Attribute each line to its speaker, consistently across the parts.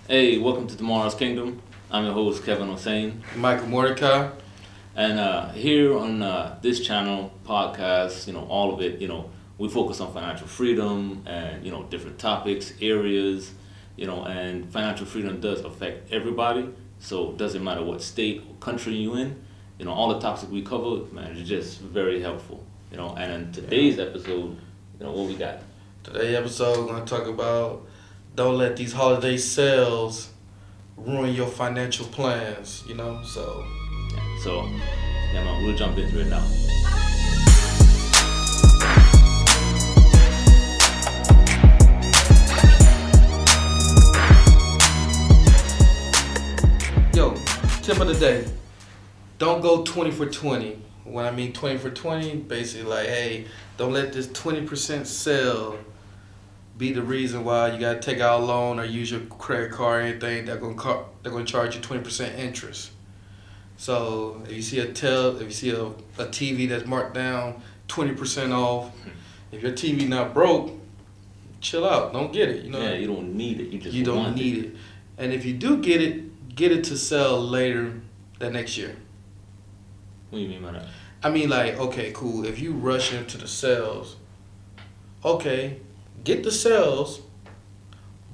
Speaker 1: Hey, welcome to Tomorrow's Kingdom. I'm your host, Kevin Hossein.
Speaker 2: Michael Mordecai.
Speaker 1: And here on this channel, podcast, all of it, we focus on financial freedom and, different topics, areas, and financial freedom does affect everybody. So it doesn't matter what state or country you're in, all the topics we cover, man, it's just very helpful, And in today's episode, what we got?
Speaker 2: Today's episode, we're going to talk about don't let these holiday sales ruin your financial plans, so.
Speaker 1: So, yeah, man, we'll jump into it now.
Speaker 2: Yo, tip of the day, don't go 20 for 20. When I mean 20 for 20, basically like, hey, don't let this 20% sale be the reason why you gotta take out a loan or use your credit card or anything. They're gonna charge you 20% interest. So if you see a TV that's marked down 20% off, if your TV not broke, chill out. Don't get it.
Speaker 1: Yeah, you don't need it.
Speaker 2: You don't need it. And if you do get it to sell later that next year.
Speaker 1: What do you mean by that?
Speaker 2: I mean, like, okay, cool. If you rush into the sales, okay, get the sales,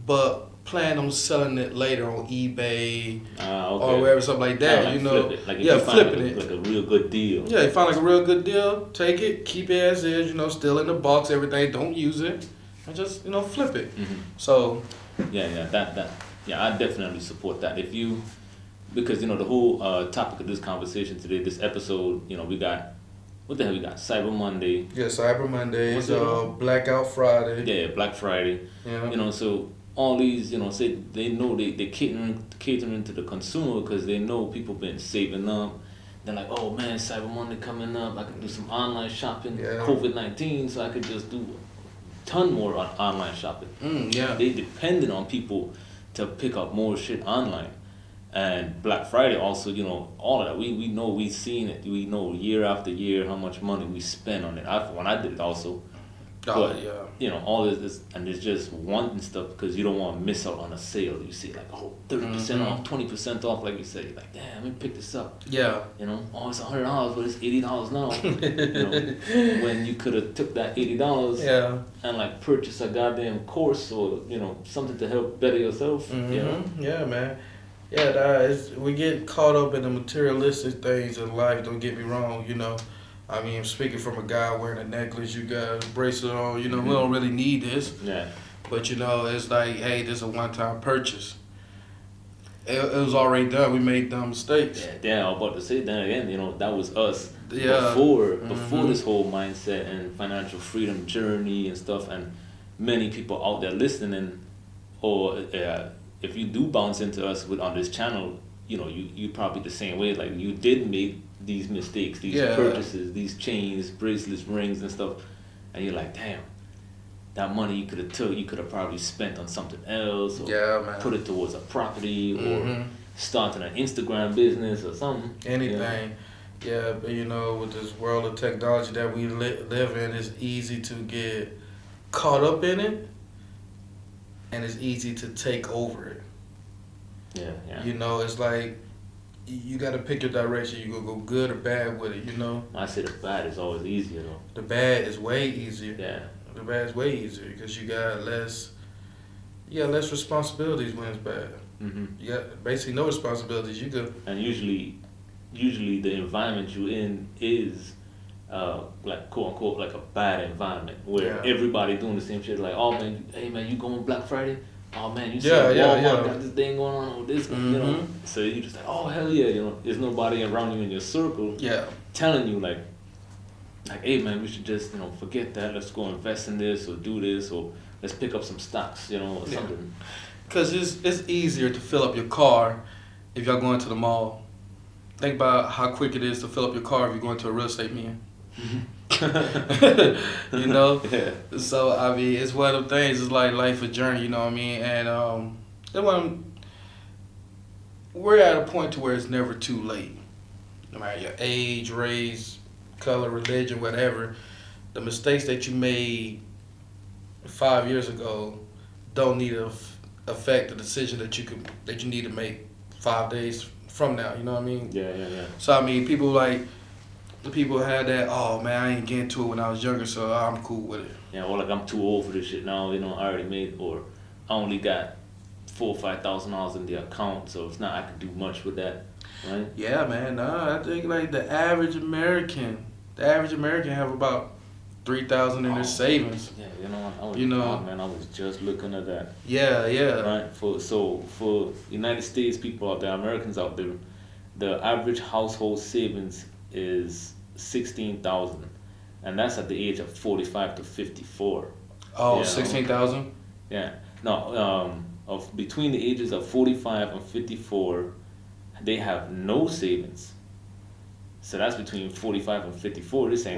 Speaker 2: but plan on selling it later on eBay or wherever, something like that.
Speaker 1: Like flip it. Like if
Speaker 2: yeah,
Speaker 1: you find
Speaker 2: flipping it
Speaker 1: like a real good deal.
Speaker 2: Yeah, you find like a real good deal, take it, keep it as is. Still in the box, everything. Don't use it, and just flip it.
Speaker 1: Mm-hmm.
Speaker 2: So
Speaker 1: I definitely support that. Because the whole topic of this conversation today, this episode, we got, what the hell we got? Cyber Monday.
Speaker 2: Yeah, Cyber Monday. Blackout Friday.
Speaker 1: Yeah, Black Friday.
Speaker 2: Yeah.
Speaker 1: So all these, say they know they catering to the consumer because they know people been saving up. They're like, oh man, Cyber Monday coming up. I can do some online shopping.
Speaker 2: Yeah.
Speaker 1: COVID-19, so I could just do a ton more on online shopping.
Speaker 2: Yeah.
Speaker 1: They depended on people to pick up more shit online. And Black Friday also, all of that. We know, we've seen it. We know year after year how much money we spend on it. When I did it also. But, all this, and it's just wanting stuff because you don't want to miss out on a sale. You see, like, 30% off, 20% off, like you say. Like, damn, let me pick this up.
Speaker 2: Yeah.
Speaker 1: It's $100, but it's $80 now. When you could have took that $80 and, like, purchased a goddamn course or, something to help better yourself.
Speaker 2: Mm-hmm. Yeah, man. Yeah, we get caught up in the materialistic things in life. Don't get me wrong, I mean, speaking from a guy wearing a necklace, you got a bracelet on, we don't really need this.
Speaker 1: Yeah.
Speaker 2: But, it's like, hey, this is a one-time purchase. It was already done. We made dumb mistakes.
Speaker 1: Yeah, I was about to say that again. That was us before this whole mindset and financial freedom journey and stuff. And many people out there listening, or if you do bounce into us on this channel, you probably the same way. Like you did make these mistakes, these purchases, these chains, bracelets, rings, and stuff, and you're like, damn, that money you could have probably spent on something else, or put it towards a property, or starting an Instagram business or something.
Speaker 2: Anything. Yeah, but with this world of technology that we live in, it's easy to get caught up in it, and it's easy to take over it.
Speaker 1: Yeah.
Speaker 2: It's like you got to pick your direction. You gonna go good or bad with it.
Speaker 1: I say the bad is always easier though.
Speaker 2: The bad is way easier.
Speaker 1: Yeah.
Speaker 2: The bad is way easier because you got less responsibilities when it's bad.
Speaker 1: Mm-hmm.
Speaker 2: You got basically no responsibilities. You good.
Speaker 1: And usually the environment you're in is like quote unquote like a bad environment where everybody doing the same shit. Like, oh man, hey man, you going Black Friday? Oh man, you see Walmart got this thing going on or this, So you just like, oh hell yeah, there's nobody around you in your circle telling you like, hey man, we should just forget that. Let's go invest in this or do this or let's pick up some stocks, or something.
Speaker 2: Because it's easier to fill up your car if y'all going to the mall. Think about how quick it is to fill up your car if you're going to a real estate meeting.
Speaker 1: Yeah.
Speaker 2: So I mean, it's one of them things. It's like life a journey, and we're at a point to where it's never too late. No matter your age, race, color, religion, whatever, the mistakes that you made 5 years ago don't need to affect the decision that you need to make 5 days from now. You know what I mean?
Speaker 1: Yeah.
Speaker 2: So I mean, people had that. Oh man, I ain't getting to it when I was younger, so I'm cool with it.
Speaker 1: Yeah, or like I'm too old for this shit now. You know, I already made, or I only got $4,000 or $5,000 in the account, so it's not I can do much with that, right?
Speaker 2: Yeah, man. Nah, I think like the average American have about 3,000 in their savings.
Speaker 1: Yeah, you know, I was just looking at that.
Speaker 2: Yeah.
Speaker 1: Right. For United States people out there, Americans out there, the average household savings is 16,000, and that's at the age of 45 to 54.
Speaker 2: Oh,
Speaker 1: yeah,
Speaker 2: 16,000.
Speaker 1: Yeah. No. Of between the ages of 45 and 54, they have no savings. So that's between 45 and 54. This ain't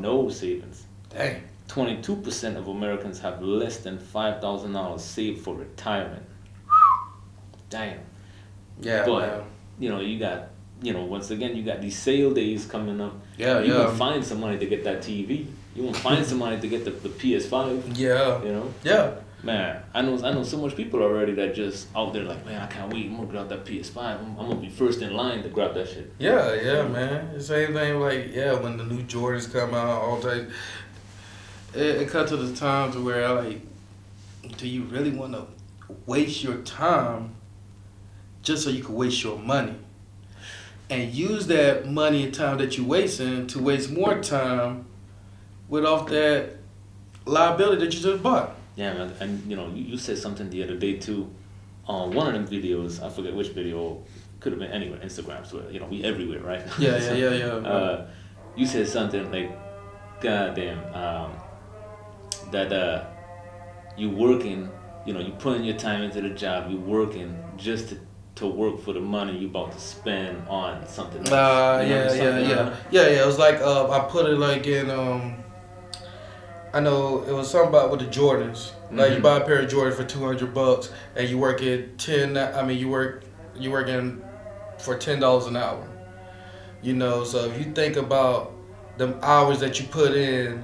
Speaker 1: no savings.
Speaker 2: Dang.
Speaker 1: 22% of Americans have less than $5,000 saved for retirement. Damn.
Speaker 2: Yeah,
Speaker 1: but
Speaker 2: man.
Speaker 1: You got once again you got these sale days coming up.
Speaker 2: Yeah,
Speaker 1: you can find some money to get that TV. You want to find some money to get the PS5.
Speaker 2: Yeah. Yeah.
Speaker 1: Man, I know so much people already that just out there like, man, I can't wait. I'm gonna grab that PS5. I'm gonna be first in line to grab that shit.
Speaker 2: Yeah, man. The same thing like when the new Jordans come out, all types. It cut to the time to where like, do you really want to waste your time just so you can waste your money, and use that money and time that you're wasting to waste more time without that liability that you just bought?
Speaker 1: Yeah, man, and you said something the other day too, on one of them videos. I forget which video. Could have been anywhere. Instagram, so we everywhere, right?
Speaker 2: Yeah.
Speaker 1: You said something like, "Goddamn, that you working, you putting your time into the job. You working just to work for the money you about to spend on something else."
Speaker 2: Yeah. It was like I put it like in I know it was something about with the Jordans. Like you buy a pair of Jordans for $200 and you work at 10. I mean you working for $10 an hour. So if you think about them hours that you put in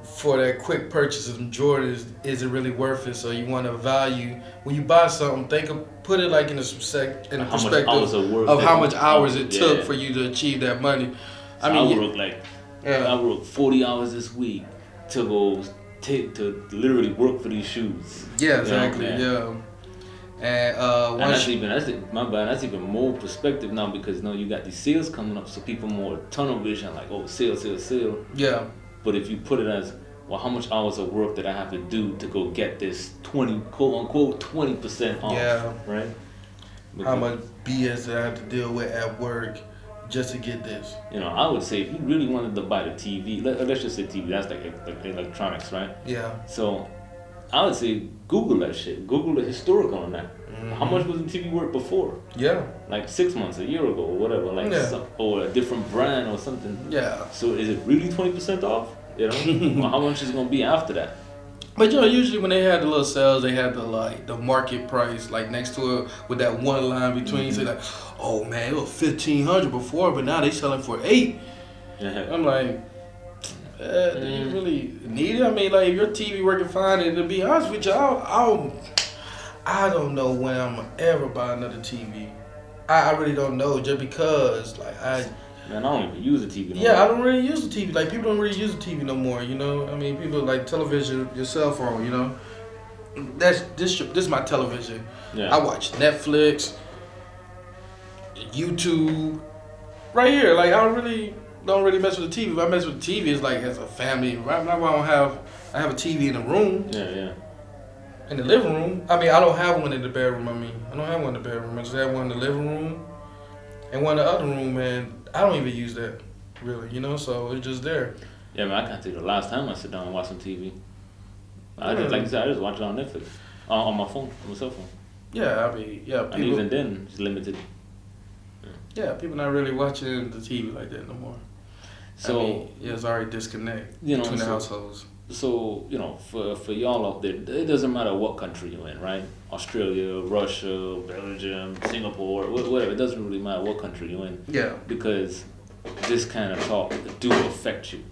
Speaker 2: for that quick purchase of them Jordans, is it really worth it? So you want to value when you buy something. Put it like in a perspective of how much hours it took for you to achieve that money.
Speaker 1: So I work 40 hours this week to go to literally work for these shoes.
Speaker 2: Yeah, exactly. Yeah. And
Speaker 1: that's even more perspective now, because you got these sales coming up, so people more tunnel vision, like, oh, sale.
Speaker 2: Yeah.
Speaker 1: But if you put it as, well, how much hours of work did I have to do to go get this 20% off?
Speaker 2: Yeah.
Speaker 1: Right?
Speaker 2: How much BS did I have to deal with at work just to get this?
Speaker 1: I would say if you really wanted to buy the TV, let's just say TV, that's like electronics, right?
Speaker 2: Yeah.
Speaker 1: So I would say Google that shit. Google the historical on that. How much was the TV worth before?
Speaker 2: Yeah.
Speaker 1: Like 6 months, a year ago, or whatever. Or a different brand or something.
Speaker 2: Yeah.
Speaker 1: So is it really 20% off? Or how much is it gonna be after that?
Speaker 2: But usually when they had the little sales, they had the market price like next to it with that one line between. Say like, oh man, it was $1,500 before, but now they selling for $8. I'm like, do you really need it? I mean, like if your TV working fine, and to be honest with you, I don't know when I'm gonna ever buy another TV. I really don't know, just because
Speaker 1: Man, I don't even use a TV no more.
Speaker 2: Yeah, I don't really use the TV. Like, people don't really use the TV no more, I mean, people like television, your cell phone, This is my television.
Speaker 1: Yeah.
Speaker 2: I watch Netflix, YouTube, right here. Like, I don't really mess with the TV. If I mess with the TV, it's like as a family. Right now, I have a TV in the room.
Speaker 1: Yeah.
Speaker 2: In the living room. I mean, I don't have one in the bedroom. I don't have one in the bedroom. I just have one in the living room and one in the other room, and I don't even use that, really, so it's just there.
Speaker 1: Yeah, man, I can't tell you the last time I sit down and watch some TV. I just watch it on Netflix, on my phone, on my cell phone.
Speaker 2: Yeah, I mean, yeah.
Speaker 1: And even then, it's limited.
Speaker 2: Yeah, people not really watching the TV like that no more.
Speaker 1: So
Speaker 2: it's already disconnect between the households.
Speaker 1: So, for y'all out there, it doesn't matter what country you're in, right? Australia, Russia, Belgium, Singapore, whatever. It doesn't really matter what country you're in.
Speaker 2: Yeah.
Speaker 1: Because this kind of talk do affect you,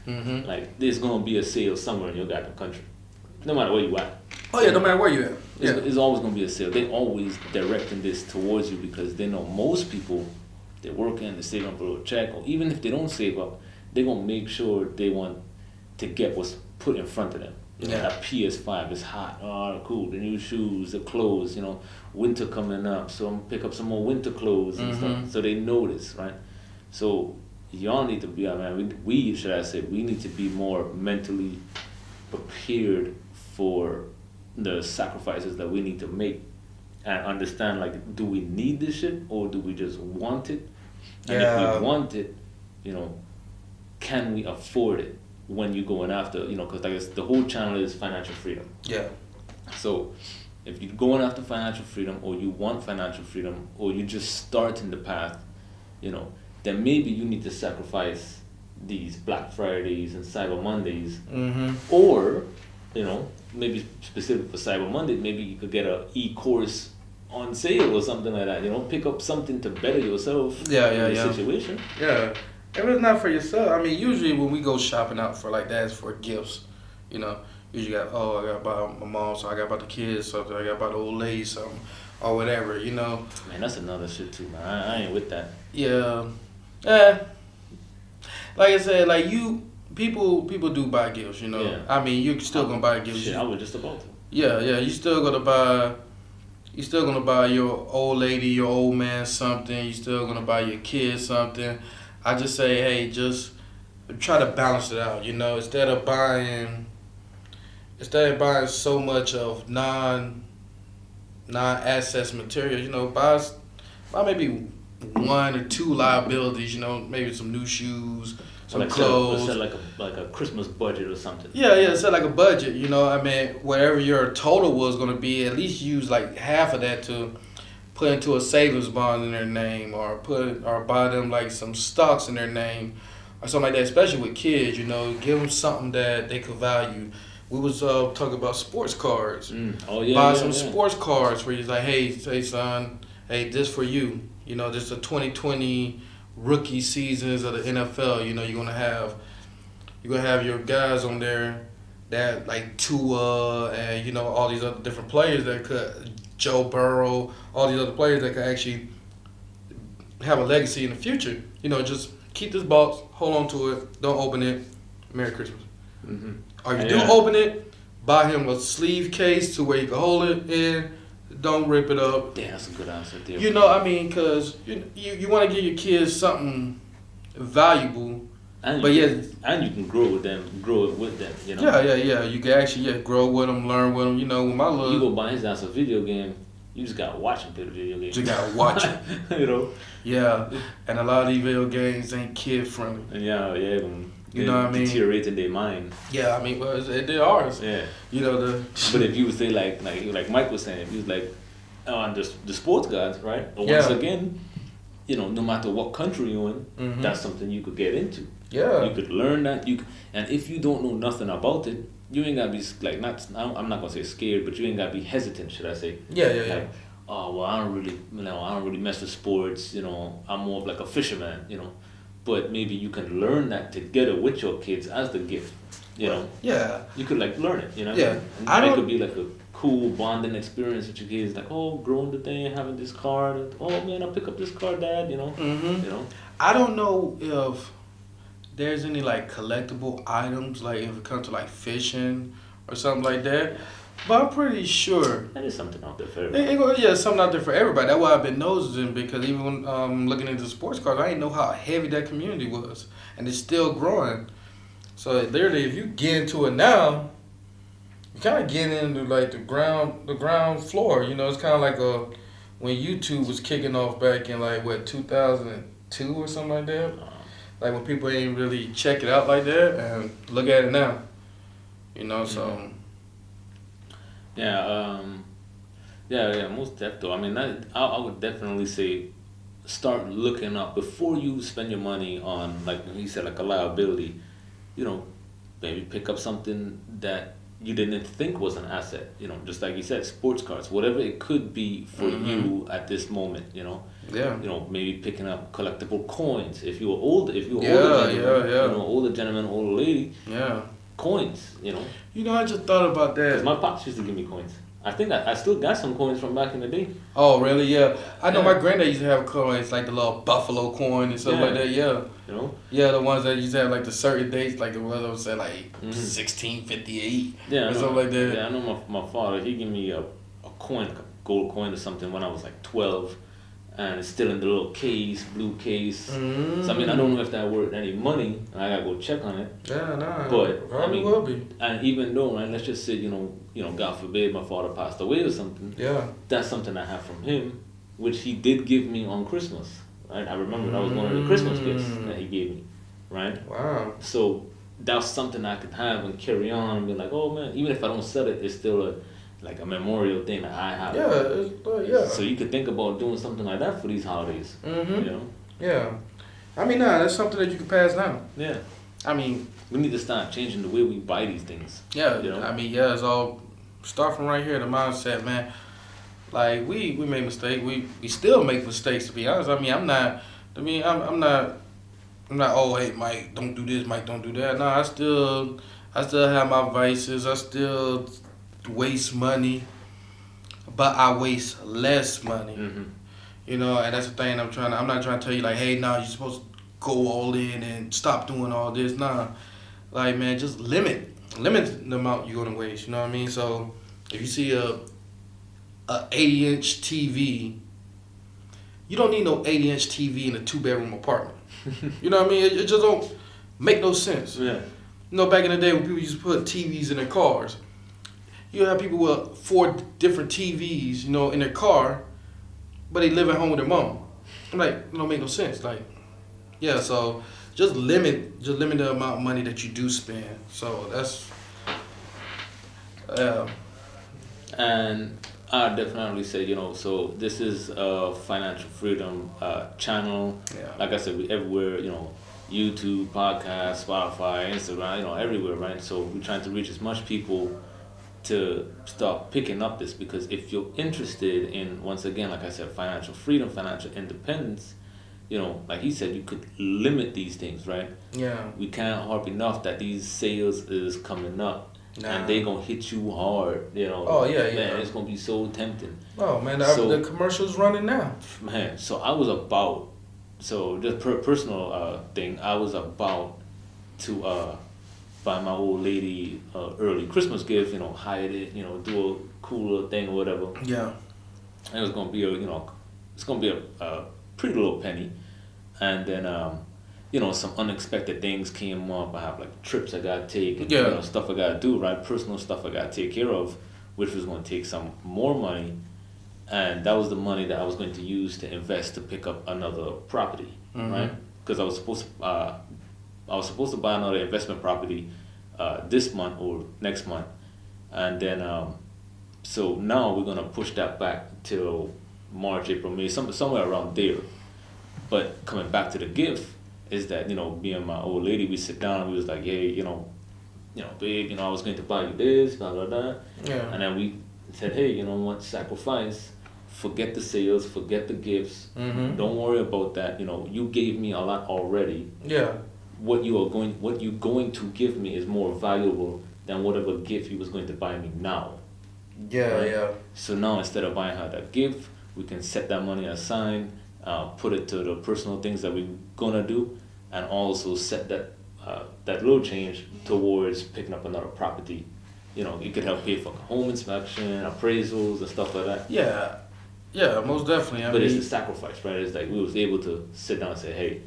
Speaker 1: Like, there's going to be a sale somewhere in your goddamn country. No matter where you at.
Speaker 2: Oh yeah, no matter where you at. Yeah.
Speaker 1: It's always gonna be a sale. They always directing this towards you because they know most people, they're working, they're saving up a little check, or even if they don't save up, they're gonna make sure they want to get what's put in front of them. You know, that PS5 is hot. Oh, cool. The new shoes, the clothes. You know, winter coming up, so I'm gonna pick up some more winter clothes and stuff. So they notice, right? So y'all need to be. I mean, we should I say we need to be more mentally prepared for the sacrifices that we need to make and understand, like, do we need this shit or do we just want it? And if we want it, you know, can we afford it when you're going after, you know, because I guess the whole channel is financial freedom.
Speaker 2: Yeah.
Speaker 1: So if you're going after financial freedom or you want financial freedom or you just starting the path, you know, then maybe you need to sacrifice these Black Fridays and Cyber Mondays. Or, you know, maybe specific for Cyber Monday, maybe you could get a e-course on sale or something like that. You know, pick up something to better yourself in the situation.
Speaker 2: Yeah. If it's not for yourself, I mean, usually when we go shopping out for like that, it's for gifts. You know, usually I gotta buy my mom, so I gotta buy the kids something, I gotta buy the old lady something, or whatever, you know.
Speaker 1: Man, that's another shit too, man. I ain't with that.
Speaker 2: Yeah. Like I said, like people do buy gifts, you know. Yeah. I mean, you're still gonna buy gifts.
Speaker 1: Shit, I was just about to.
Speaker 2: Yeah, you still gonna buy your old lady, your old man something. You still gonna buy your kids something. I just say, hey, just try to balance it out, you know. Instead of buying so much of non-assets material, you know, buy maybe one or two liabilities, you know, maybe some new shoes, some clothes.
Speaker 1: Set like a Christmas budget or something.
Speaker 2: Yeah, set like a budget, you know. I mean, whatever your total was going to be, at least use like half of that to put into a savings bond in their name, or buy them like some stocks in their name, or something like that. Especially with kids, you know, give them something that they could value. We was talking about sports cards. Buy some sports cards where he's like, hey son, hey, this for you. You know, this is the 2020 rookie seasons of the NFL. You know, you're gonna have your guys on there that like Tua and, you know, all these other different players that could, Joe Burrow, all these other players that could actually have a legacy in the future. You know, just keep this box, hold on to it, don't open it. Merry Christmas. Or if you do open it, buy him a sleeve case to where you can hold it in. Don't rip it up.
Speaker 1: Yeah, that's a good answer there.
Speaker 2: You know, I mean, because you want to give your kids something valuable.
Speaker 1: And you can grow it with them, you know?
Speaker 2: Yeah. You can actually grow with them, learn with them. You know, with my little...
Speaker 1: You go buy his ass a video game, you just got to watch him play the video game.
Speaker 2: You got to watch it.
Speaker 1: You know?
Speaker 2: Yeah, and a lot of these video games ain't kid-friendly.
Speaker 1: Yeah.
Speaker 2: You know what I mean?
Speaker 1: Deteriorating their mind.
Speaker 2: Yeah, I mean, well, they're ours.
Speaker 1: Yeah.
Speaker 2: You know,
Speaker 1: But if you would say, like Mike was saying, if you was like, the sports guys, right? Once again, you know, no matter what country you're in, that's something you could get into.
Speaker 2: Yeah.
Speaker 1: You could learn that. And if you don't know nothing about it, you ain't gotta be like I'm not gonna say scared, but you ain't gotta be hesitant, should I say?
Speaker 2: Yeah.
Speaker 1: Oh well, I don't really mess with sports. You know, I'm more of like a fisherman. You know, but maybe you can learn that together with your kids as the gift. You know.
Speaker 2: Yeah.
Speaker 1: You could like learn it. You know.
Speaker 2: Yeah.
Speaker 1: And it could be like a cool bonding experience with your kids. Like, oh, growing the thing, having this card. And, oh man, I'll pick up this card, Dad. You know. You know.
Speaker 2: I don't know if there's any like collectible items, like if it comes to like fishing or something like that, but I'm pretty sure
Speaker 1: there is something out there for everybody.
Speaker 2: Yeah, something out there for everybody. That's why I've been nosing, because even when looking into sports cards, I didn't know how heavy that community was, and it's still growing. So literally, if you get into it now, you kind of get into like the ground floor. You know, it's kind of like when YouTube was kicking off back in like 2002 or something like that. Like when people ain't really check it out like that, and look at it now, you know. So
Speaker 1: yeah, most definitely. I mean, I would definitely say start looking up before you spend your money on, like he said, like a liability. You know, maybe pick up something that you didn't think was an asset. You know, just like you said, sports cards, whatever it could be for you at this moment. You know.
Speaker 2: Yeah.
Speaker 1: You know, maybe picking up collectible coins. If you were older, older gentleman, older lady.
Speaker 2: Yeah.
Speaker 1: coins, you know.
Speaker 2: You know, I just thought about that.
Speaker 1: Because my pops used to give me coins. I think I still got some coins from back in the day.
Speaker 2: Oh, really? Yeah. I know my granddad used to have coins, like the little buffalo coin and stuff like that, yeah.
Speaker 1: You know?
Speaker 2: Yeah, the ones that used to have like the certain dates, like the ones that would say like 1658 or something like that.
Speaker 1: Yeah, I know my father, he gave me a coin, like a gold coin or something when I was like 12. And it's still in the little case, blue case. So I mean, I don't know if that worth any money. I gotta go check on it.
Speaker 2: Yeah, nah.
Speaker 1: But
Speaker 2: I mean, will be.
Speaker 1: And even though, right, let's just say, you know, God forbid my father passed away or something.
Speaker 2: Yeah.
Speaker 1: That's something I have from him, which he did give me on Christmas. Right, I remember that was one of the Christmas gifts that he gave me. Right.
Speaker 2: Wow.
Speaker 1: So that's something I could have and carry on and be like, oh man, even if I don't sell it, it's still like a memorial thing that I have.
Speaker 2: Yeah.
Speaker 1: So you could think about doing something like that for these holidays. You know?
Speaker 2: Yeah. I mean, that's something that you can pass down.
Speaker 1: Yeah.
Speaker 2: I mean,
Speaker 1: we need to start changing the way we buy these things.
Speaker 2: Yeah.
Speaker 1: You know?
Speaker 2: I mean, yeah, it's all start from right here, the mindset, man. Like we make mistakes. We still make mistakes, to be honest. I mean, I'm not. Oh, hey, Mike, don't do this. Mike, don't do that. No, I still have my vices. I still waste money, but I waste less money. You know, and that's the thing I'm not trying to tell you like, hey, nah, you're supposed to go all in and stop doing all this. Nah, like, man, just limit the amount you're gonna waste. You know what I mean? So if you see a 80-inch TV, you don't need no 80-inch TV in a 2-bedroom apartment. You know what I mean? It just don't make no sense.
Speaker 1: Yeah.
Speaker 2: You know, back in the day when people used to put TVs in their cars, you have people with 4 different TVs, you know, in their car, but they live at home with their mom. I'm like, it don't make no sense. Like, yeah, so just limit the amount of money that you do spend. So that's,
Speaker 1: and I definitely say, you know, so this is a financial freedom channel.
Speaker 2: Yeah.
Speaker 1: Like I said, we everywhere, you know, YouTube, podcast, Spotify, Instagram, you know, everywhere, right? So we're trying to reach as much people to start picking up this, because if you're interested in, once again, like I said, financial freedom, financial independence, you know, like he said, you could limit these things, right?
Speaker 2: Yeah.
Speaker 1: We can't harp enough that these sales is coming up.
Speaker 2: Nah.
Speaker 1: And they gonna hit you hard, you know.
Speaker 2: Oh, yeah,
Speaker 1: man,
Speaker 2: yeah.
Speaker 1: it's gonna be so tempting.
Speaker 2: Oh, man, the commercial's running now.
Speaker 1: Man, so I was about, just personal thing, I was about to buy my old lady early Christmas gift, you know, hide it, you know, do a cool little thing or whatever.
Speaker 2: Yeah.
Speaker 1: And it was gonna be a pretty little penny. And then you know, some unexpected things came up. I have like trips I gotta take, and, you know, stuff I gotta do, right? Personal stuff I gotta take care of, which was gonna take some more money, and that was the money that I was going to use to invest to pick up another property, right? Because I was supposed to buy another investment property this month or next month, and then so now we're gonna push that back till March, April, May, somewhere around there. But coming back to the gift, is that, you know, me and my old lady, we sit down and we was like, hey, you know, babe, you know, I was going to buy you this, blah, blah, blah.
Speaker 2: Yeah.
Speaker 1: And then we said, hey, you know what, sacrifice, forget the sales, forget the gifts, don't worry about that, you know, you gave me a lot already.
Speaker 2: Yeah.
Speaker 1: What you're going to give me is more valuable than whatever gift you was going to buy me now.
Speaker 2: Yeah,
Speaker 1: right?
Speaker 2: yeah.
Speaker 1: So now instead of buying her that gift, we can set that money aside, put it to the personal things that we're gonna do, and also set that little change towards picking up another property. You know, it could help pay for home inspection, appraisals, and stuff like that.
Speaker 2: Yeah, most definitely.
Speaker 1: But it's a sacrifice, right? It's like we was able to sit down and say, hey,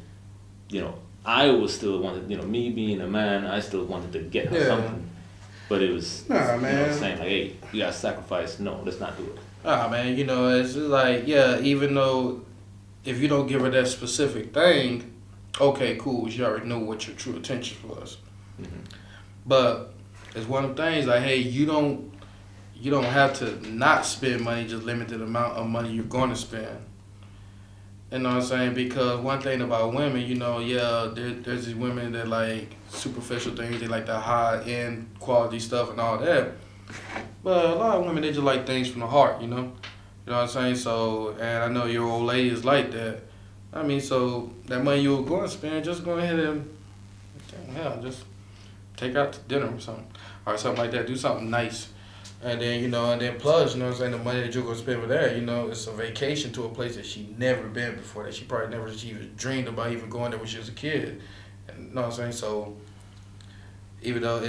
Speaker 1: you know, I was still wanted, you know, me being a man, I still wanted to get her something. But it was, you know, saying like, hey, you gotta sacrifice. No, let's not do it.
Speaker 2: Man, you know, it's like, yeah, even though if you don't give her that specific thing, okay, cool, she already know what your true intention was. But it's one of the things like, hey, you don't have to not spend money, just limited amount of money you're going to spend. You know what I'm saying? Because one thing about women, you know, there's these women that like superficial things, they like the high-end quality stuff and all that. But a lot of women, they just like things from the heart, you know? You know what I'm saying? So, and I know your old lady is like that. I mean, so that money you were going to spend, just go ahead and, just take out to dinner or something like that. Do something nice. And then, and then plus, what I'm saying, the money that you're going to spend with that, it's a vacation to a place that she never been before, that she probably never even dreamed about even going there when she was a kid. And, you know what I'm saying? So, even though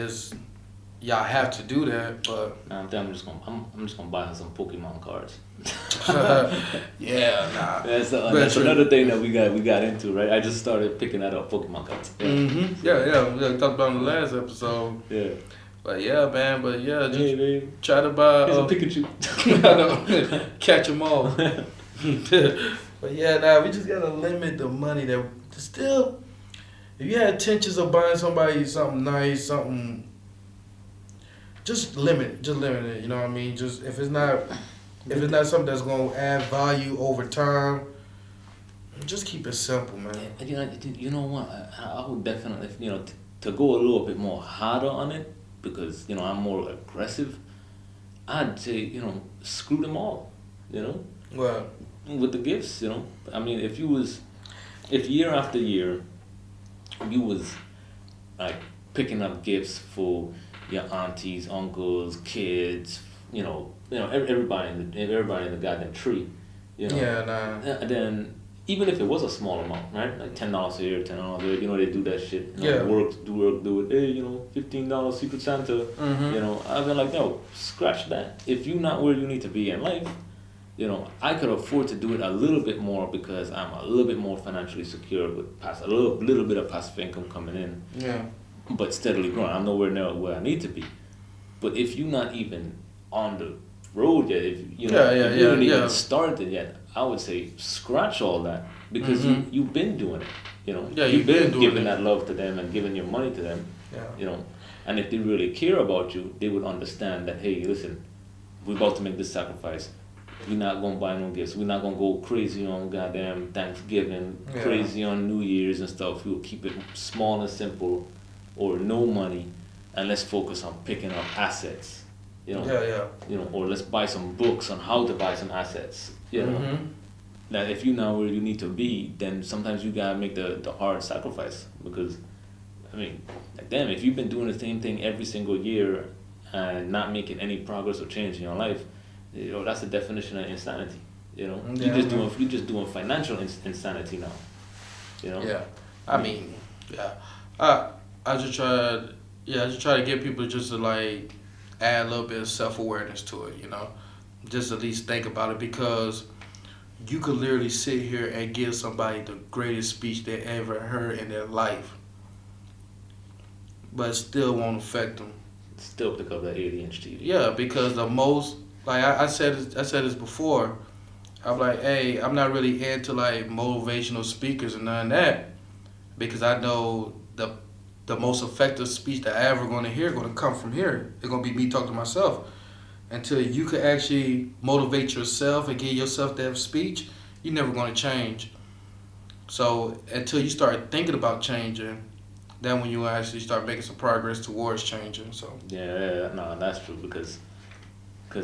Speaker 2: y'all have to do that, but...
Speaker 1: I'm just gonna buy her some Pokemon cards.
Speaker 2: Yeah, nah.
Speaker 1: That's another thing that we got into, right? I just started picking that up, Pokemon cards.
Speaker 2: Yeah. Mm-hmm. Yeah. We talked about it in the last episode.
Speaker 1: Yeah.
Speaker 2: But yeah, man. Just try to buy.
Speaker 1: Here's a Pikachu.
Speaker 2: I know. Catch them all. But yeah, we just gotta limit the money that still. If you had intentions of buying somebody something nice, something. Just limit it. You know what I mean? Just if it's not something that's gonna add value over time, just keep it simple, man.
Speaker 1: You know what? I would definitely, to go a little bit more harder on it, because I'm more aggressive. I'd say screw them all.
Speaker 2: Well,
Speaker 1: with the gifts, I mean, if year after year you was like picking up gifts for your aunties, uncles, kids, everybody in the goddamn tree,
Speaker 2: Yeah, nah.
Speaker 1: And then even if it was a small amount, right? Like $10 here, $10 there, they do that shit.
Speaker 2: Yeah.
Speaker 1: Do it. Hey, $15 Secret Santa.
Speaker 2: Mm-hmm.
Speaker 1: I've been like, no, scratch that. If you're not where you need to be in life, I could afford to do it a little bit more because I'm a little bit more financially secure with a little bit of passive income coming in.
Speaker 2: Yeah.
Speaker 1: But steadily growing. I'm nowhere near where I need to be. But if you're not even on the road yet, if you haven't even started yet, I would say scratch all that because you've been doing it. You've been giving that love to them and giving your money to them.
Speaker 2: Yeah.
Speaker 1: And if they really care about you, they would understand that, hey, listen, we're about to make this sacrifice. We're not gonna buy no gifts. We're not gonna go crazy on goddamn Thanksgiving, crazy on New Year's and stuff. We'll keep it small and simple, or no money, and let's focus on picking up assets. Or let's buy some books on how to buy some assets. That if you're not where you need to be, then sometimes you gotta make the hard sacrifice because, I mean, like damn, if you've been doing the same thing every single year and not making any progress or change in your life, that's the definition of insanity. You're just doing financial insanity now.
Speaker 2: Yeah, I mean, I just try to get people just to like add a little bit of self-awareness to it, just at least think about it because you could literally sit here and give somebody the greatest speech they ever heard in their life, but it still won't affect them.
Speaker 1: Still pick up that 80-inch TV.
Speaker 2: Yeah, because the most, like I said this before, I'm like, hey, I'm not really into like motivational speakers and none of that because I know the most effective speech that I ever going to hear going to come from here. It's going to be me talking to myself. Until you can actually motivate yourself and give yourself that speech, you're never going to change. So until you start thinking about changing, then when you actually start making some progress towards changing. So
Speaker 1: no, that's true because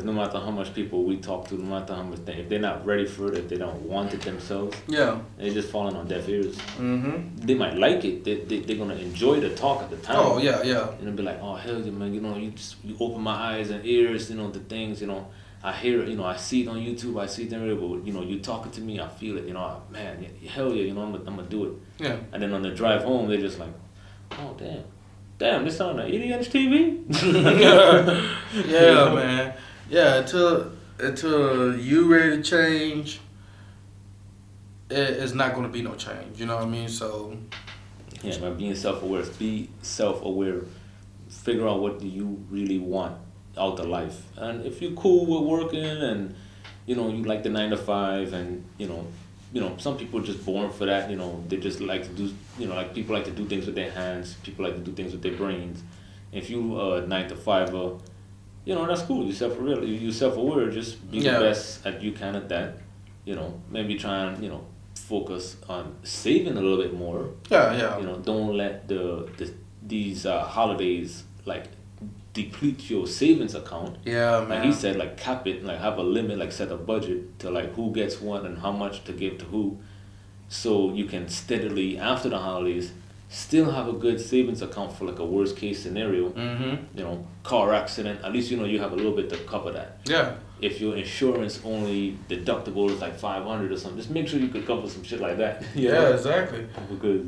Speaker 1: no matter how much people we talk to, no matter how much if they're not ready for it, if they don't want it themselves, they're just falling on deaf ears. They might like it. They're gonna enjoy the talk at the time.
Speaker 2: Oh yeah.
Speaker 1: And they'll be like, oh hell yeah, man, you open my eyes and ears, the things, I hear it, I see it on YouTube, I see it everywhere, but you talking to me, I feel it, man, hell yeah, I'm gonna do it.
Speaker 2: Yeah. And
Speaker 1: then on the drive home, they're just like, oh damn, this on an 80-inch TV.
Speaker 2: Yeah, man. Yeah, until you ready to change, it's not going to be no change. You know what I mean? So.
Speaker 1: Yeah, by being self-aware, be self-aware. Figure out what do you really want out of life, and if you're cool with working, and you like the 9 to 5, and some people are just born for that. They just like to do. Like people like to do things with their hands. People like to do things with their brains. If you 9 to 5. That's cool. You're self-aware. Just be the best you can at that. Maybe try and focus on saving a little bit more.
Speaker 2: Yeah.
Speaker 1: Don't let these holidays like deplete your savings account.
Speaker 2: Yeah, man.
Speaker 1: Like he said, like cap it, like have a limit, like set a budget to like who gets what and how much to give to who, so you can steadily after the holidays still have a good savings account for like a worst case scenario. You know, car accident. At least you know you have a little bit to cover that.
Speaker 2: Yeah.
Speaker 1: If your insurance only deductible is like 500 or something, just make sure you could cover some shit like that.
Speaker 2: Yeah,
Speaker 1: know?
Speaker 2: Exactly.
Speaker 1: Because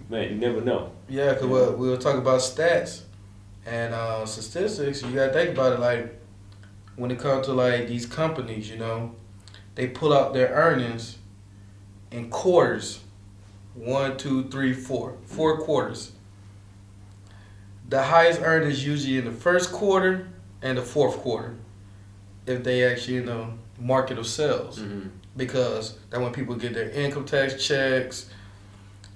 Speaker 1: man, you never know.
Speaker 2: Yeah, because we were talking about stats and statistics. You gotta think about it. Like when it comes to like these companies, you know, they pull out their earnings in quarters. 1, 2, 3, 4. 4 quarters. The highest earners usually in the first quarter and the fourth quarter, if they actually you know market of sales, because that when people get their income tax checks.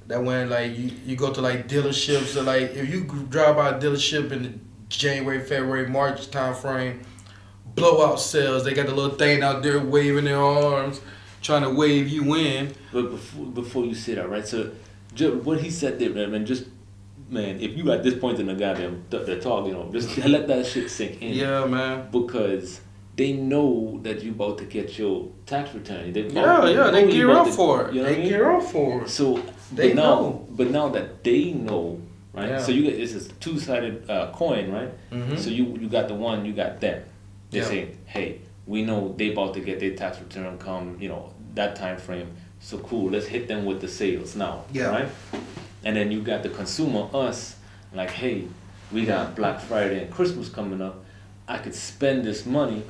Speaker 2: That when like you go to like dealerships or like if you drive by a dealership in the January, February, March time frame, blowout sales. They got the little thing out there waving their arms, trying to wave you in.
Speaker 1: But before you say that, right? So what he said there, man, just man, if you at this point in the goddamn the talk, you know, just let that shit sink in.
Speaker 2: Yeah, man.
Speaker 1: Because they know that you about to get your tax return. They
Speaker 2: gear up for it.
Speaker 1: You know
Speaker 2: they gear up for it.
Speaker 1: So
Speaker 2: they know.
Speaker 1: But now that they know, right?
Speaker 2: Yeah.
Speaker 1: So you get this is two-sided coin, right? So you got the one, you got them. They say, hey, we know they about to get their tax return come, you know, that time frame. So cool, let's hit them with the sales now, right? And then you got the consumer, us, like, hey, we got Black Friday and Christmas coming up. I could spend this money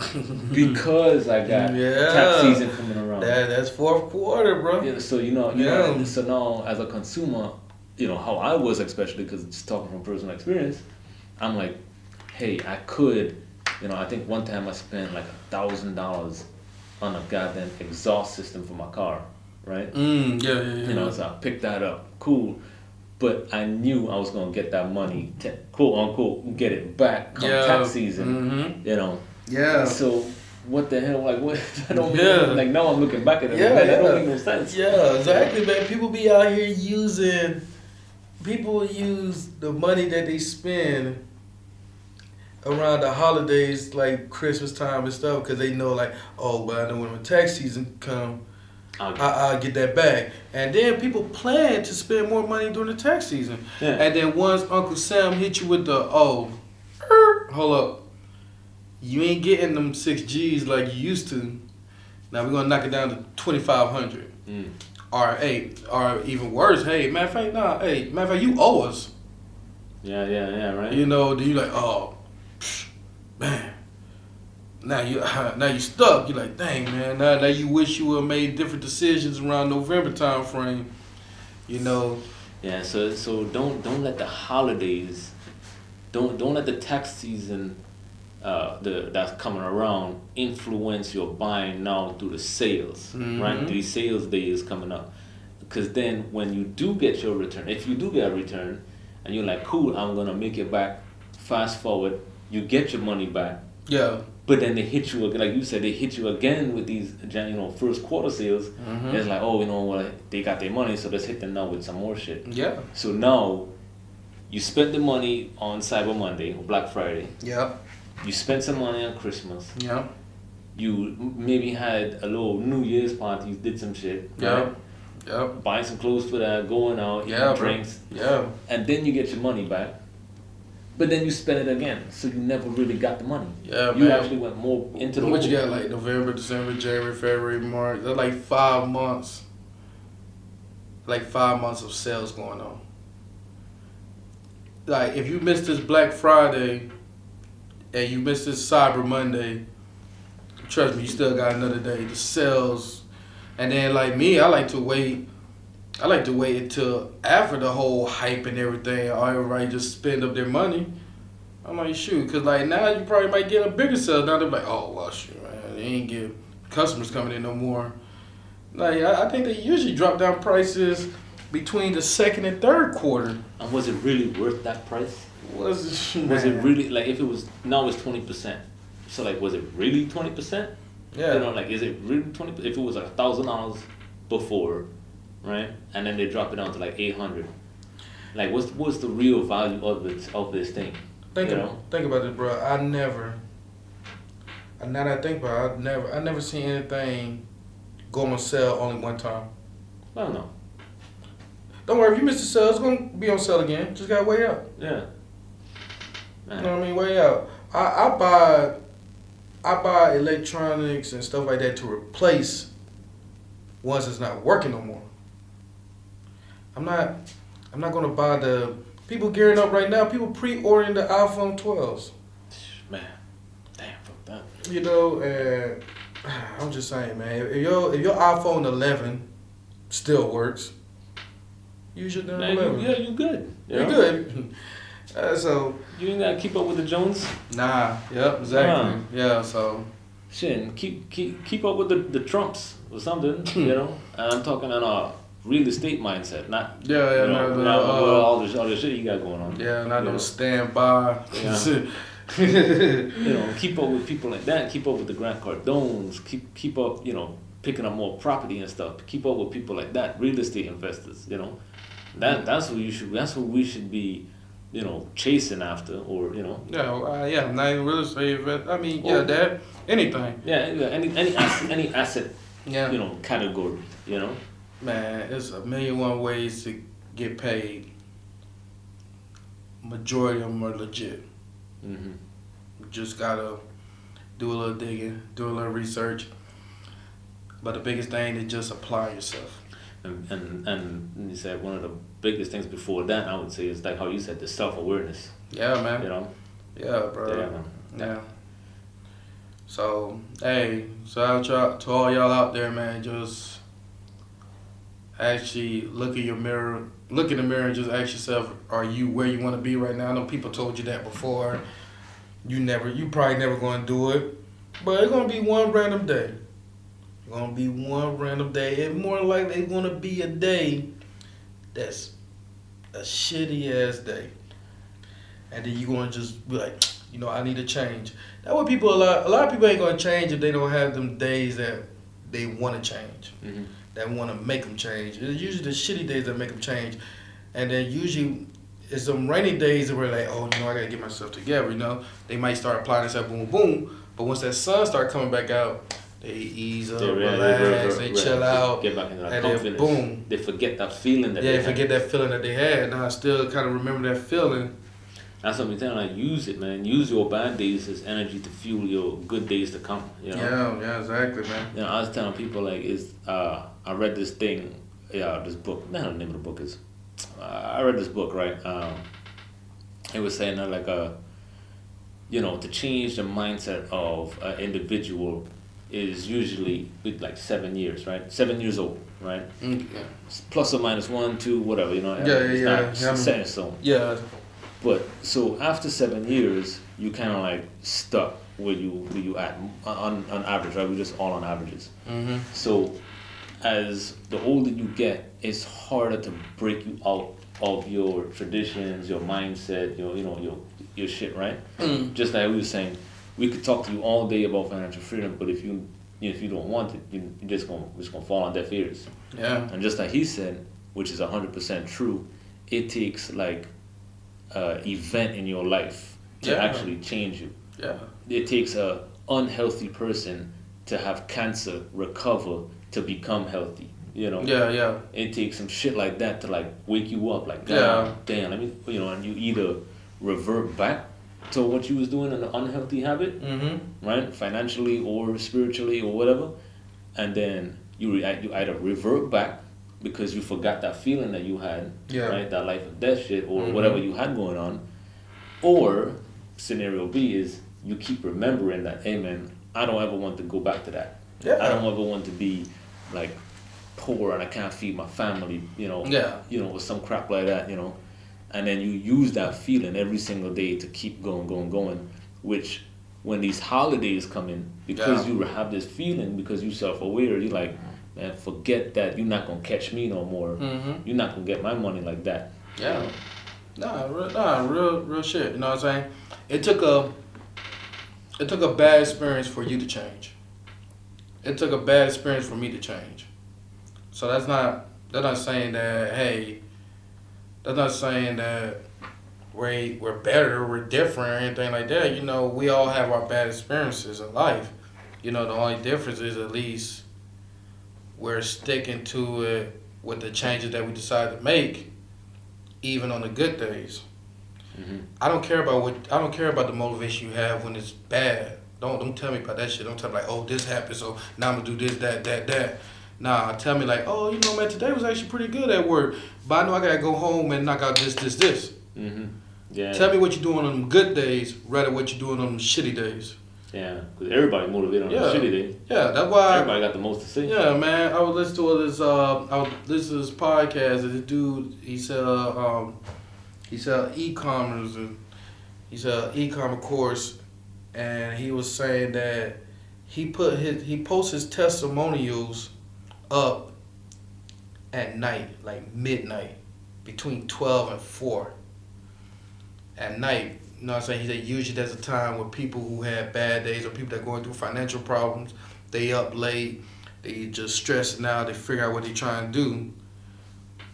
Speaker 1: because I got tax season coming around.
Speaker 2: That's fourth quarter, bro.
Speaker 1: Yeah, so you know, so now as a consumer, you know how I was, especially because just talking from personal experience, I'm like, hey, I could, you know, I think one time I spent like $1,000 on a goddamn exhaust system for my car, right? You know, so I picked that up, cool. But I knew I was gonna get that money, quote unquote, get it back come tax season. You know. Yeah. So what the hell? Like what? I don't. Like now I'm looking back at it. Man, that don't make no sense.
Speaker 2: Yeah, exactly, man. People be out here using. People use the money that they spend around the holidays, like Christmas time and stuff, because they know, like, oh, but I know when the tax season come. I'll get that back. And then people plan to spend more money during the tax season. And then once Uncle Sam hit you with the, hold up. You ain't getting them 6 G's like you used to. Now we're going to knock it down to 2,500. Or even worse, hey, matter of fact, you owe us.
Speaker 1: Yeah, right.
Speaker 2: You know, then you like, oh, man. Now you stuck. You're like, dang, man. Now you wish you would have made different decisions around November time frame. You know.
Speaker 1: Yeah. So don't let the holidays, don't let the tax season, that's coming around influence your buying now through the sales, right? These sales days coming up, because then when you do get your return, if you do get a return, and you're like, cool, I'm gonna make it back. Fast forward, you get your money back.
Speaker 2: Yeah.
Speaker 1: But then they hit you again, like you said, they hit you again with these, you know, first quarter sales. It's like, oh, you know what, they got their money, so let's hit them now with some more shit.
Speaker 2: Yeah.
Speaker 1: So now, you spent the money on Cyber Monday or Black Friday.
Speaker 2: Yeah.
Speaker 1: You spent some money on Christmas.
Speaker 2: Yeah.
Speaker 1: You maybe had a little New Year's party, you did some shit.
Speaker 2: Yeah.
Speaker 1: Right?
Speaker 2: Yeah.
Speaker 1: Buying some clothes for that, going out, eating drinks.
Speaker 2: Yeah.
Speaker 1: And then you get your money back. But then you spend it again, so you never really got the money.
Speaker 2: Yeah,
Speaker 1: you actually went more into the.
Speaker 2: What you got, like November, December, January, February, March? That's like 5 months. Like 5 months of sales going on. Like if you missed this Black Friday, and you missed this Cyber Monday, trust me, you still got another day. The sales, and then like me, I like to wait until after the whole hype and everything, everybody just spend up their money. I'm like, shoot, because like now you probably might get a bigger sale. Now they're like, oh, well, shoot, man, they ain't get customers coming in no more. Like, I think they usually drop down prices between the second and third quarter.
Speaker 1: And was it really worth that price?
Speaker 2: Was
Speaker 1: it really, like, if it was, now it's 20%. So, like, was it really 20%?
Speaker 2: Yeah.
Speaker 1: You know, like, is it really 20%? If it was like $1,000 before, right? And then they drop it down to like 800. Like, what's the real value of this thing?
Speaker 2: Think about it, bro. Now that I think about it, I never seen anything go on sale only one time.
Speaker 1: I don't know.
Speaker 2: Don't worry, if you miss the sale, it's gonna be on sale again. Just gotta wait out.
Speaker 1: Yeah.
Speaker 2: Man. You know what I mean? Wait out. I buy electronics and stuff like that to replace once it's not working no more. I'm not gonna buy the people gearing up right now. People pre-ordering the iPhone 12s.
Speaker 1: Man, damn, fuck that.
Speaker 2: You know, and I'm just saying, man. If your iPhone 11 still works, use your damn 11.
Speaker 1: Yeah, you good.
Speaker 2: You're good. So
Speaker 1: you ain't gotta keep up with the Jones.
Speaker 2: Nah. Yep. Exactly. Yeah. So.
Speaker 1: Shit, keep up with the Trumps or something. You know, and I'm talking on a real estate mindset, not all the shit you got going on.
Speaker 2: Yeah, not no standby.
Speaker 1: Yeah. You know, keep up with people like that. Keep up with the Grant Cardones. Keep up. You know, picking up more property and stuff. Keep up with people like that. Real estate investors. You know, that's who you should. That's who we should be. You know, chasing after, or you know.
Speaker 2: Yeah, not even real estate. I mean, that anything.
Speaker 1: Yeah, any asset. Yeah. You know, category. You know.
Speaker 2: Man, it's a million one ways to get paid. Majority of them are legit.
Speaker 1: Mm-hmm.
Speaker 2: You just gotta do a little digging, do a little research. But the biggest thing is just apply yourself.
Speaker 1: And you said one of the biggest things before that, I would say, is like how you said, the self-awareness.
Speaker 2: Yeah, man.
Speaker 1: You know?
Speaker 2: Yeah, bro.
Speaker 1: Yeah, man.
Speaker 2: Yeah. So, hey, shout out to all y'all out there, man. Just actually look in the mirror and just ask yourself, are you where you want to be right now? I know people told you that before. You probably never going to do it. But it's going to be one random day. It's going to be one random day. And more likely it's going to be a day that's a shitty ass day. And then you're going to just be like, you know, I need to change. That way a lot of people ain't going to change if they don't have them days that they want to change.
Speaker 1: Mm-hmm.
Speaker 2: That want to make them change. It's usually the shitty days that make them change. And then usually it's some rainy days where like, oh, you know, I got to get myself together, you know. They might start applying themselves, boom, boom. But once that sun start coming back out, they ease up, relax, they chill out.
Speaker 1: Get back into that
Speaker 2: and
Speaker 1: confidence.
Speaker 2: Then boom.
Speaker 1: They forget that feeling that they had.
Speaker 2: forget that feeling that they had. Now I still kind of remember that feeling.
Speaker 1: That's what I'm telling you. Like, use it, man. Use your bad days as energy to fuel your good days to come. You know?
Speaker 2: Yeah, exactly, man.
Speaker 1: You know, I was telling people, like, I read this thing, this book. I don't know the name of the book is. I read this book, right? It was saying that, like, you know, to change the mindset of an individual is usually with like 7 years, right? 7 years old, right?
Speaker 2: Yeah.
Speaker 1: Plus or minus 1, 2, whatever, you know.
Speaker 2: It's
Speaker 1: not set in stone.
Speaker 2: Yeah.
Speaker 1: But so after 7 years, you kind of like stuck where you at on average, right? We're just all on averages.
Speaker 2: Mm-hmm.
Speaker 1: So as the older you get, it's harder to break you out of your traditions, your mindset, your shit, right?
Speaker 2: Mm.
Speaker 1: Just like we were saying, we could talk to you all day about financial freedom, but if you don't want it, you're just gonna fall on deaf ears.
Speaker 2: Yeah.
Speaker 1: And just like he said, which is 100% true, it takes like event in your life to actually change you.
Speaker 2: Yeah.
Speaker 1: It takes a unhealthy person to have cancer, recover, to become healthy. You know.
Speaker 2: Yeah.
Speaker 1: It takes some shit like that to like wake you up. Like, damn. I mean, and you either revert back to what you was doing in an unhealthy habit, right, financially or spiritually or whatever, and then you either revert back because you forgot that feeling that you had, right, that life or death shit or whatever you had going on, or scenario B is you keep remembering that, hey man, I don't ever want to go back to that. I don't ever want to be like poor and I can't feed my family, or some crap like that, and then you use that feeling every single day to keep going, which when these holidays come in, because you have this feeling, because you're self-aware, you're like, man, forget that, you're not gonna catch me no more. You're not gonna get my money like that.
Speaker 2: Yeah. Real shit. You know what I'm saying? It took a bad experience for you to change. It took a bad experience for me to change. So that's not saying that, hey, that's not saying that we're better, we're different, or anything like that. We all have our bad experiences in life. The only difference is at least we're sticking to it with the changes that we decide to make, even on the good days.
Speaker 1: Mm-hmm.
Speaker 2: I don't care about the motivation you have when it's bad. Don't tell me about that shit. Don't tell me like, oh, this happened, so now I'm gonna do this, that. Nah, tell me like, oh, you know, man, today was actually pretty good at work, but I know I gotta go home and knock out this.
Speaker 1: Mm-hmm. Yeah.
Speaker 2: Tell me what you're doing on them good days, rather what you're doing on them shitty days.
Speaker 1: Yeah, because everybody motivated on the shitty day.
Speaker 2: Yeah, that's why
Speaker 1: everybody got the most to say.
Speaker 2: Yeah, man. I was listening to this. I was listening to this podcast. And this dude, he sell e-commerce and he sell e-commerce course, and he was saying that he posts his testimonials up at night, like midnight, between 12 and 4 at night. You know what I'm saying? He said usually there's a time where people who have bad days or people that are going through financial problems, they up late, they just stressing out, they figure out what they trying to do.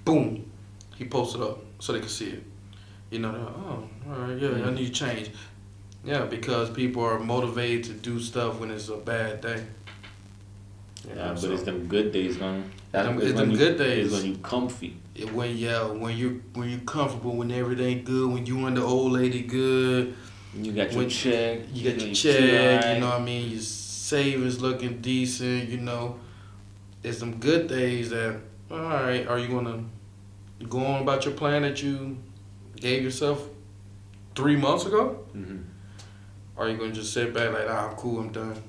Speaker 2: Boom, he posted up so they can see it. You know, they're like, oh, all right, yeah, I need to change. Yeah, because people are motivated to do stuff when it's a bad day.
Speaker 1: Yeah, but it's them good days, man.
Speaker 2: It's them good days.
Speaker 1: It's when you comfy.
Speaker 2: When you're comfortable, when everything good, when you and the old lady good.
Speaker 1: You got your check.
Speaker 2: You got your check. You know what I mean? Your savings looking decent. You know, it's some good days that. All right, are you gonna go on about your plan that you gave yourself 3 months ago?
Speaker 1: Mm-hmm.
Speaker 2: Or are you gonna just sit back like, I'm cool, I'm done?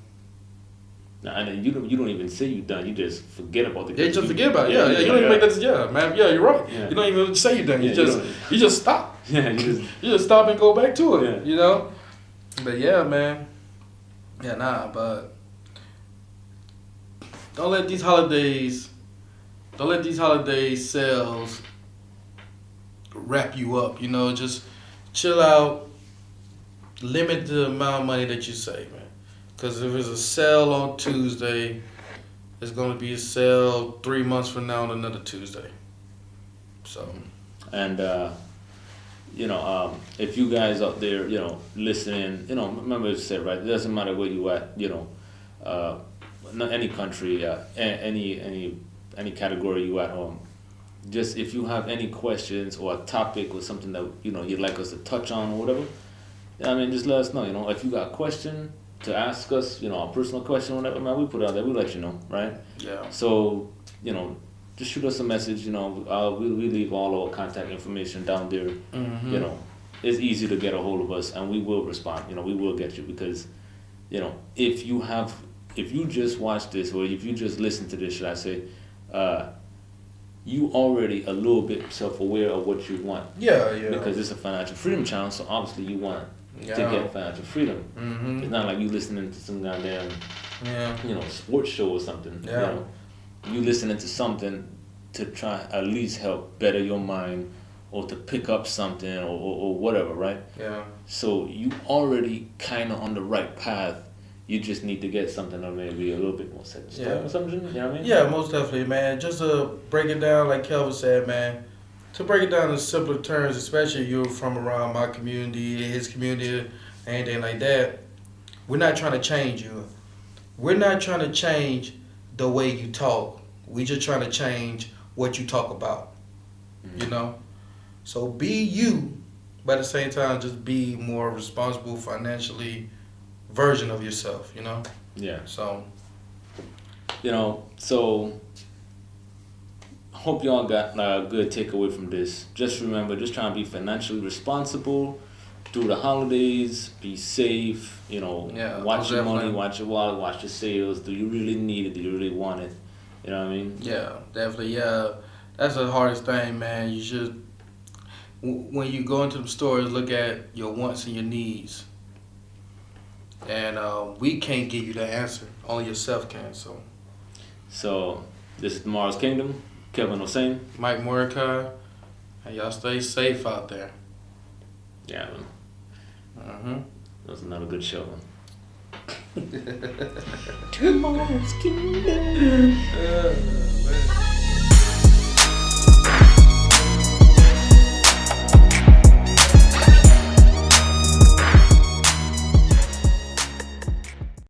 Speaker 1: Nah, and you don't even say you done. You just forget about the.
Speaker 2: Yeah, you just forget about it. Yeah. You don't even make that. Yeah, man. Yeah, you're right. Yeah. You don't even say you done. You just stop.
Speaker 1: Yeah,
Speaker 2: you just stop and go back to it.
Speaker 1: Yeah.
Speaker 2: You know. But yeah, man. Yeah, nah. But don't let these holidays sales wrap you up. You know, just chill out. Limit the amount of money that you save, man. Because if there's a sale on Tuesday, it's going to be a sale 3 months from now on another Tuesday. So.
Speaker 1: And, if you guys out there, listening, remember I said, right, it doesn't matter where you at, not any country, any category you at, just if you have any questions or a topic or something that, you'd like us to touch on or whatever, just let us know, if you got a question to ask us, a personal question, whatever, man, we put it out there, we'll let you know, right?
Speaker 2: Yeah.
Speaker 1: So, just shoot us a message, we leave all our contact information down there.
Speaker 2: Mm-hmm.
Speaker 1: It's easy to get a hold of us and we will respond, we will get you because, if you just watch this or if you just listen to this, should I say, you already a little bit self-aware of what you want.
Speaker 2: Yeah.
Speaker 1: Because it's a financial freedom channel, so obviously you want to get financial freedom.
Speaker 2: Mm-hmm.
Speaker 1: It's not like you listening to some goddamn, sports show or something.
Speaker 2: Yeah.
Speaker 1: You listening to something to try at least help better your mind or to pick up something or whatever, right?
Speaker 2: Yeah.
Speaker 1: So you already kind of on the right path. You just need to get something that maybe a little bit more set in stone or something, you know what I mean?
Speaker 2: Yeah, most definitely, man. Just to break it down, like Kelvin said, man, to break it down in simpler terms, especially if you're from around my community, his community, anything like that, we're not trying to change you. We're not trying to change the way you talk. We just trying to change what you talk about, So be you, but at the same time, just be more responsible financially version of yourself,
Speaker 1: Yeah.
Speaker 2: So.
Speaker 1: So hope y'all got a good takeaway from this. Just remember, just trying to be financially responsible through the holidays. Be safe. Watch your money, watch your wallet, watch your sales. Do you really need it? Do you really want it? You know what I mean?
Speaker 2: Yeah, definitely. Yeah, that's the hardest thing, man. You should, when you go into the stores, look at your wants and your needs. And we can't give you the answer. Only yourself can.
Speaker 1: So this is Tomorrow's Kingdom. Kelvin Hossein.
Speaker 2: Mike Mordecai. And y'all stay safe out there.
Speaker 1: Yeah, man.
Speaker 2: Mm-hmm.
Speaker 1: That was another good show, man.
Speaker 2: Tomorrow's Kingdom. Man.